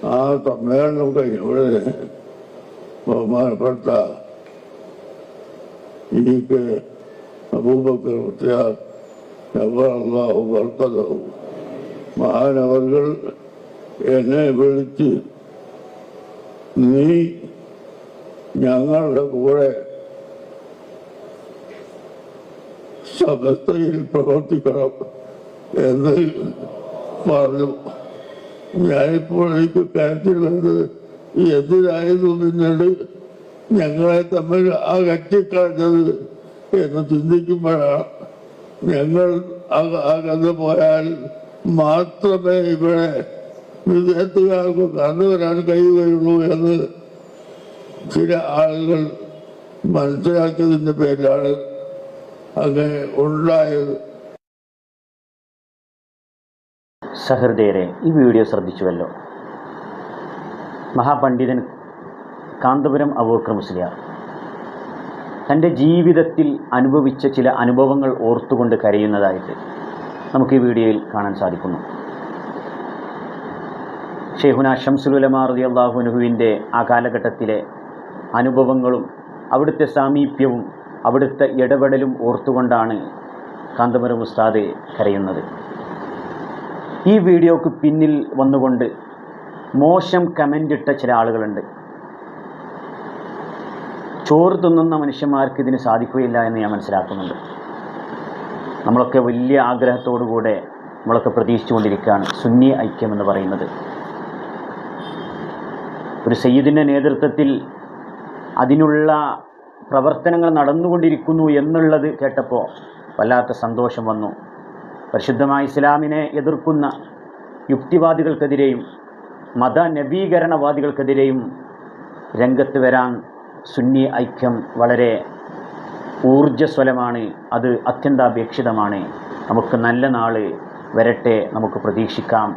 ആ സമ്മേളനം കഴിഞ്ഞവിടെ ബഹുമാനപ്പെട്ട എനിക്ക് അബൂബക്കർ മുസ്ലിയാർ അല്ലാഹു ബർക്കതഹു മഹാനവർകൾ എന്നെ വിളിച്ച് നീ ഞങ്ങളുടെ കൂടെ സമസ്തയിൽ പ്രവർത്തിക്കണം എന്ന് പറഞ്ഞു. ഞാനിപ്പോൾ എനിക്ക് കരുത്തിലുള്ളത് എന്തിനായിരുന്നു പിന്നീട് ഞങ്ങളെ തമ്മിൽ അകറ്റിക്കളഞ്ഞത് എന്ന് ചിന്തിക്കുമ്പോഴാണ് ഞങ്ങൾ അകന്നു പോയാൽ മാത്രമേ ഇവിടെ വിദേശത്തുകാർക്ക് കടന്നു വരാൻ കഴിയുകയുള്ളൂ എന്ന് ചില ആളുകൾ മനസ്സിലാക്കിയതിൻ്റെ പേരിലാണ് അങ്ങനെ ഉണ്ടായത്. സഹൃദയരെ, ഈ വീഡിയോ ശ്രദ്ധിച്ചുവല്ലോ. മഹാപണ്ഡിതൻ കാന്തപുരം അബൂബക്കർ മുസ്ലിയാർ തൻ്റെ ജീവിതത്തിൽ അനുഭവിച്ച ചില അനുഭവങ്ങൾ ഓർത്തുകൊണ്ട് കരയുന്നതായിട്ട് നമുക്ക് ഈ വീഡിയോയിൽ കാണാൻ സാധിക്കുന്നു. ഷെയ്ഖുന ശംസുൽ ഉലമാ റളിയല്ലാഹു അൻഹുവിൻ്റെ ആ കാലഘട്ടത്തിലെ അനുഭവങ്ങളും അവിടുത്തെ സാമീപ്യവും അവിടുത്തെ ഇടപെടലും ഓർത്തുകൊണ്ടാണ് കാന്തപുരം ഉസ്താദ് കരയുന്നത്. ഈ വീഡിയോക്ക് പിന്നിൽ വന്നുകൊണ്ട് മോശം കമൻ്റ് ഇട്ട ചില ആളുകളുണ്ട്. ചോറ് തിന്നുന്ന മനുഷ്യന്മാർക്ക് ഇതിന് സാധിക്കുകയില്ല എന്ന് ഞാൻ മനസ്സിലാക്കുന്നുണ്ട്. നമ്മളൊക്കെ വലിയ ആഗ്രഹത്തോടുകൂടെ നമ്മളൊക്കെ പ്രതീക്ഷിച്ചുകൊണ്ടിരിക്കുകയാണ് സുന്നി ഐക്യം എന്ന് പറയുന്നത്. ഒരു സയ്യിദിൻ്റെ നേതൃത്വത്തിൽ അതിനുള്ള പ്രവർത്തനങ്ങൾ നടന്നുകൊണ്ടിരിക്കുന്നു എന്നുള്ളത് കേട്ടപ്പോൾ വല്ലാത്ത സന്തോഷം വന്നു. പരിശുദ്ധമായ ഇസ്ലാമിനെ എതിർക്കുന്ന യുക്തിവാദികൾക്കെതിരെയും മതനവീകരണവാദികൾക്കെതിരെയും രംഗത്ത് വരാൻ സുന്നി ഐക്യം വളരെ ഊർജ്ജസ്വലമാണ്. അത് അത്യന്താപേക്ഷിതമാണ്. നമുക്ക് നല്ല നാൾ വരട്ടെ, നമുക്ക് പ്രതീക്ഷിക്കാം.